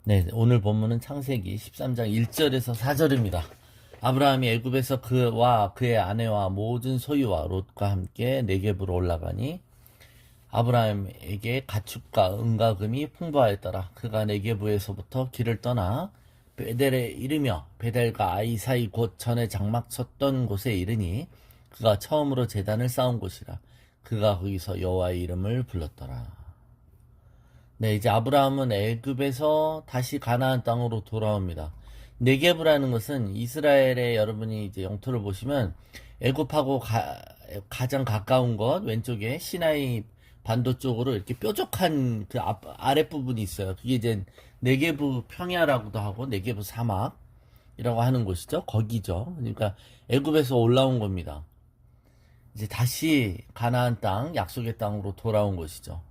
네, 오늘 본문은 창세기 13장 1절에서 4절입니다. 아브라함이 애굽에서 그와 그의 아내와 모든 소유와 롯과 함께 네겝으로 올라가니 아브라함에게 가축과 은과 금이 풍부하였더라. 그가 네겝에서부터 길을 떠나 베델에 이르며 베델과 아이 사이 곧 전에 장막 쳤던 곳에 이르니 그가 처음으로 제단을 쌓은 곳이라. 그가 거기서 여호와의 이름을 불렀더라. 네, 이제 아브라함은 애굽에서 다시 가나안 땅으로 돌아옵니다. 네겝이라는 것은 이스라엘의 여러분이 이제 영토를 보시면 애굽하고 가장 가까운 것 왼쪽에 시나이 반도 쪽으로 이렇게 뾰족한 그 아랫부분이 있어요. 그게 이제 네겝 평야라고도 하고 네겝 사막이라고 하는 곳이죠. 거기죠. 그러니까 애굽에서 올라온 겁니다. 이제 다시 가나안 땅, 약속의 땅으로 돌아온 것이죠.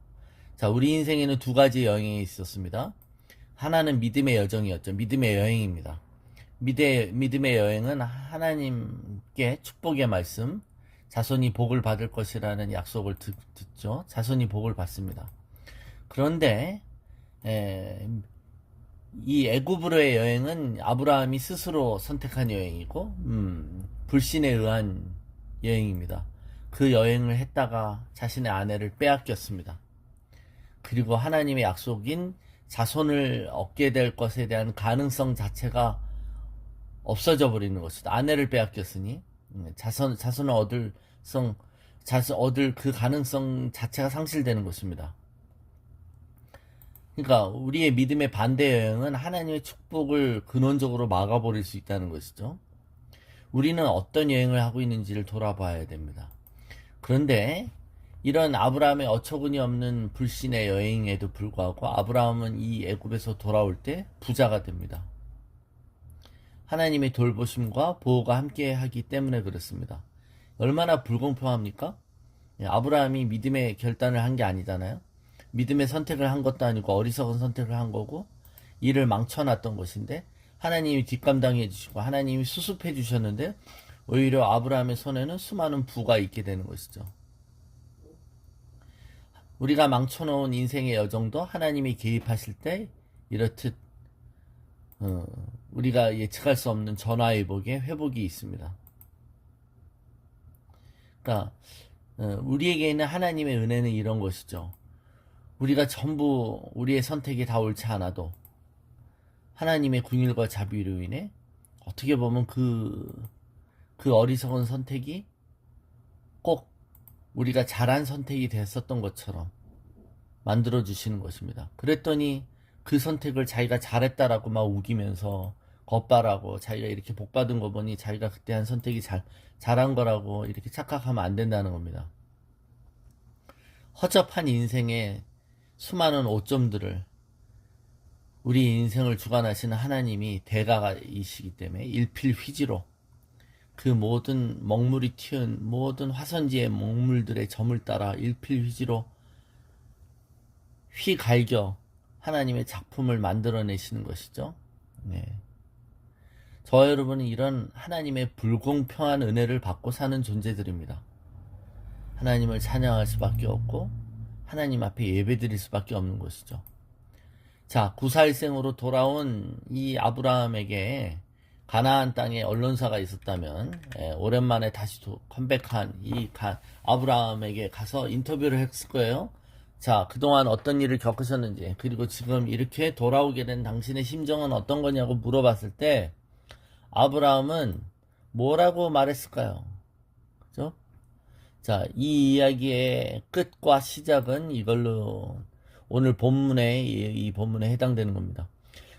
자, 우리 인생에는 두 가지 여행이 있었습니다. 하나는 믿음의 여정이었죠. 믿음의 여행입니다. 믿음의 여행은 하나님께 축복의 말씀, 자손이 복을 받을 것이라는 약속을 듣죠. 자손이 복을 받습니다. 그런데 이 애굽으로의 여행은 아브라함이 스스로 선택한 여행이고 불신에 의한 여행입니다. 그 여행을 했다가 자신의 아내를 빼앗겼습니다. 그리고 하나님의 약속인 자손을 얻게 될 것에 대한 가능성 자체가 없어져 버리는 것이다. 아내를 빼앗겼으니 자손을 얻을 그 가능성 자체가 상실되는 것입니다. 그러니까 우리의 믿음의 반대 여행은 하나님의 축복을 근원적으로 막아버릴 수 있다는 것이죠. 우리는 어떤 여행을 하고 있는지를 돌아봐야 됩니다. 그런데 이런 아브라함의 어처구니 없는 불신의 여행에도 불구하고 아브라함은 이 애굽에서 돌아올 때 부자가 됩니다. 하나님의 돌보심과 보호가 함께 하기 때문에 그렇습니다. 얼마나 불공평합니까? 아브라함이 믿음의 결단을 한 게 아니잖아요. 믿음의 선택을 한 것도 아니고 어리석은 선택을 한 거고 일을 망쳐놨던 것인데 하나님이 뒷감당해 주시고 하나님이 수습해 주셨는데 오히려 아브라함의 손에는 수많은 부가 있게 되는 것이죠. 우리가 망쳐놓은 인생의 여정도 하나님이 개입하실 때 이렇듯 우리가 예측할 수 없는 전화위복의 회복이 있습니다. 그러니까 우리에게 있는 하나님의 은혜는 이런 것이죠. 우리가 전부 우리의 선택이 다 옳지 않아도 하나님의 긍휼과 자비로 인해 어떻게 보면 그 어리석은 선택이 꼭 우리가 잘한 선택이 됐었던 것처럼 만들어 주시는 것입니다. 그랬더니 그 선택을 자기가 잘했다라고 막 우기면서 겉바라고 자기가 이렇게 복 받은 거 보니 자기가 그때 한 선택이 잘한 거라고 이렇게 착각하면 안 된다는 겁니다. 허접한 인생의 수많은 오점들을 우리 인생을 주관하시는 하나님이 대가이시기 때문에 일필휘지로 그 모든 먹물이 튀은 모든 화선지의 먹물들의 점을 따라 일필휘지로 휘갈겨 하나님의 작품을 만들어내시는 것이죠. 네. 저와 여러분은 이런 하나님의 불공평한 은혜를 받고 사는 존재들입니다. 하나님을 찬양할 수밖에 없고 하나님 앞에 예배드릴 수밖에 없는 것이죠. 자, 구사일생으로 돌아온 이 아브라함에게 가나안 땅에 언론사가 있었다면 오랜만에 다시 컴백한 이 아브라함에게 가서 인터뷰를 했을 거예요. 자, 그동안 어떤 일을 겪으셨는지 그리고 지금 이렇게 돌아오게 된 당신의 심정은 어떤 거냐고 물어봤을 때 아브라함은 뭐라고 말했을까요? 그죠? 자, 이 이야기의 끝과 시작은 이걸로 오늘 본문에 이 본문에 해당되는 겁니다.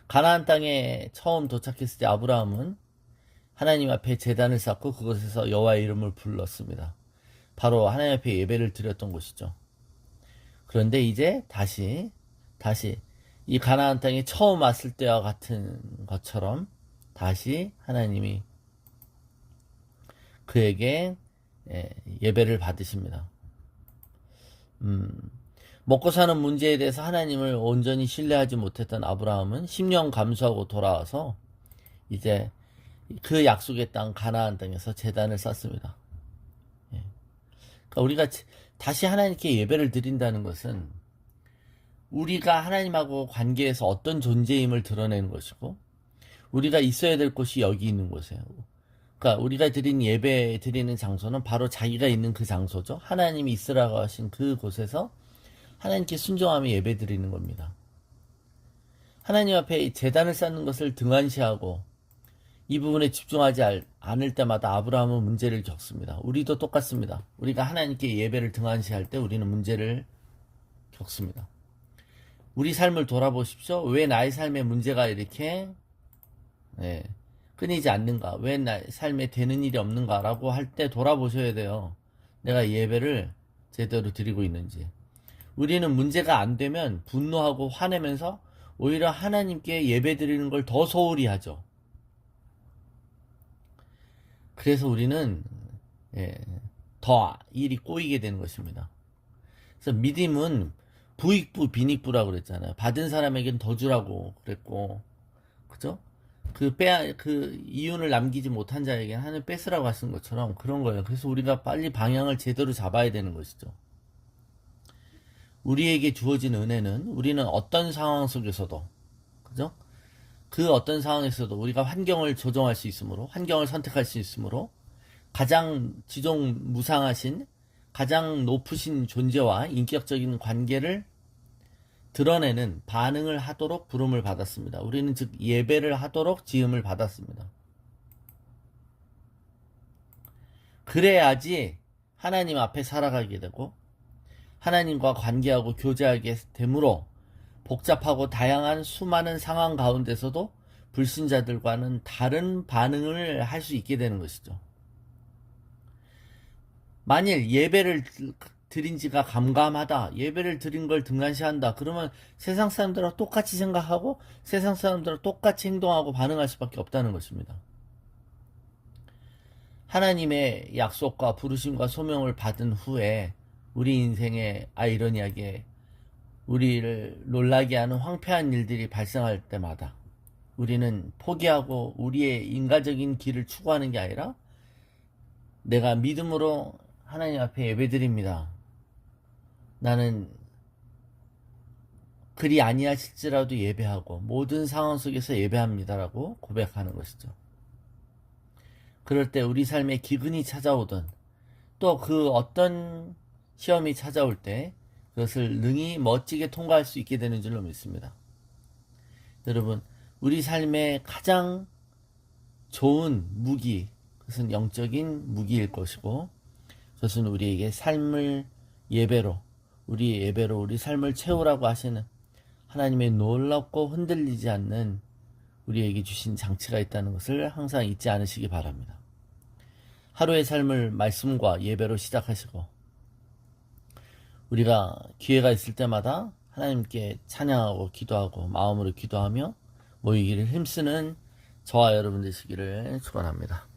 가나안 땅에 처음 도착했을 때 아브라함은 하나님 앞에 제단을 쌓고 그곳에서 여호와의 이름을 불렀습니다. 바로 하나님 앞에 예배를 드렸던 곳이죠. 그런데 이제 다시 이 가나안 땅에 처음 왔을 때와 같은 것처럼 다시 하나님이 그에게 예배를 받으십니다. 먹고 사는 문제에 대해서 하나님을 온전히 신뢰하지 못했던 아브라함은 10년 감수하고 돌아와서 이제 그 약속의 땅 가나안 땅에서 제단을 쌓습니다. 그러니까 우리가 다시 하나님께 예배를 드린다는 것은 우리가 하나님하고 관계에서 어떤 존재임을 드러내는 것이고, 우리가 있어야 될 곳이 여기 있는 곳이에요. 그러니까 우리가 드린 예배 드리는 장소는 바로 자기가 있는 그 장소죠. 하나님이 있으라고 하신 그 곳에서 하나님께 순종하며 예배 드리는 겁니다. 하나님 앞에 제단을 쌓는 것을 등한시하고 이 부분에 집중하지 않을 때마다 아브라함은 문제를 겪습니다. 우리도 똑같습니다. 우리가 하나님께 예배를 등한시할 때 우리는 문제를 겪습니다. 우리 삶을 돌아보십시오. 왜 나의 삶에 문제가 이렇게 끊이지 않는가? 왜 나의 삶에 되는 일이 없는가라고 할 때 돌아보셔야 돼요. 내가 예배를 제대로 드리고 있는지. 우리는 문제가 안 되면 분노하고 화내면서 오히려 하나님께 예배 드리는 걸 더 소홀히 하죠. 그래서 우리는 더 일이 꼬이게 되는 것입니다. 그래서 믿음은 부익부 빈익부라고 그랬잖아요. 받은 사람에겐 더 주라고 그랬고, 그죠? 그 이윤을 남기지 못한 자에게는 하나님 뺏으라고 하신 것처럼 그런 거예요. 그래서 우리가 빨리 방향을 제대로 잡아야 되는 것이죠. 우리에게 주어진 은혜는 우리는 어떤 상황 속에서도, 그죠? 그 어떤 상황에서도 우리가 환경을 조정할 수 있으므로, 환경을 선택할 수 있으므로, 가장 지종무상하신, 가장 높으신 존재와 인격적인 관계를 드러내는 반응을 하도록 부름을 받았습니다. 우리는 즉 예배를 하도록 지음을 받았습니다. 그래야지 하나님 앞에 살아가게 되고 하나님과 관계하고 교제하게 되므로 복잡하고 다양한 수많은 상황 가운데서도 불신자들과는 다른 반응을 할 수 있게 되는 것이죠. 만일 예배를 드린 지가 감감하다, 예배를 드린 걸 등한시한다, 그러면 세상 사람들과 똑같이 생각하고 세상 사람들과 똑같이 행동하고 반응할 수밖에 없다는 것입니다. 하나님의 약속과 부르심과 소명을 받은 후에 우리 인생에 아이러니하게 우리를 놀라게 하는 황폐한 일들이 발생할 때마다 우리는 포기하고 우리의 인간적인 길을 추구하는 게 아니라 내가 믿음으로 하나님 앞에 예배드립니다. 나는 그리 아니하실지라도 예배하고 모든 상황 속에서 예배합니다라고 고백하는 것이죠. 그럴 때 우리 삶에 기근이 찾아오든 또 그 어떤 시험이 찾아올 때 그것을 능히 멋지게 통과할 수 있게 되는 줄로 믿습니다. 여러분, 우리 삶의 가장 좋은 무기, 그것은 영적인 무기일 것이고 그것은 우리에게 삶을 예배로, 우리의 예배로 우리 삶을 채우라고 하시는 하나님의 놀랍고 흔들리지 않는 우리에게 주신 장치가 있다는 것을 항상 잊지 않으시기 바랍니다. 하루의 삶을 말씀과 예배로 시작하시고 우리가 기회가 있을 때마다 하나님께 찬양하고 기도하고 마음으로 기도하며 모이기를 힘쓰는 저와 여러분 되시기를 축원합니다.